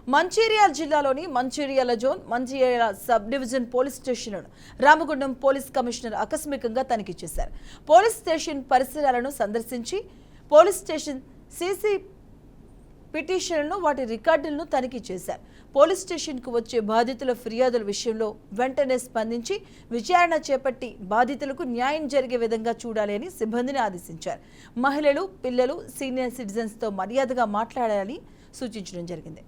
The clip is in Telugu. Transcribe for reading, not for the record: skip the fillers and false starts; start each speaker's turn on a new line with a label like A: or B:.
A: మంచిర్యాల జిల్లాలోని Mancherial zone Mancherial sub division police స్టేషన్లను రామగుండం పోలీస్ కమిషనర్ ఆకస్మికంగా తనిఖీ చేశారు. పోలీస్ స్టేషన్ పరిసరాలను సందర్శించి పోలీస్ స్టేషన్ సీసీ పిటిషన్లను వాటి రికార్డులను తనిఖీ చేశారు. పోలీస్ స్టేషన్కు వచ్చే బాధితుల ఫిర్యాదుల విషయంలో వెంటనే స్పందించి విచారణ చేపట్టి బాధితులకు న్యాయం జరిగే విధంగా చూడాలి అని సిబ్బందిని ఆదేశించారు. మహిళలు, పిల్లలు, సీనియర్ సిటిజన్స్తో మర్యాదగా మాట్లాడాలని సూచించడం జరిగింది.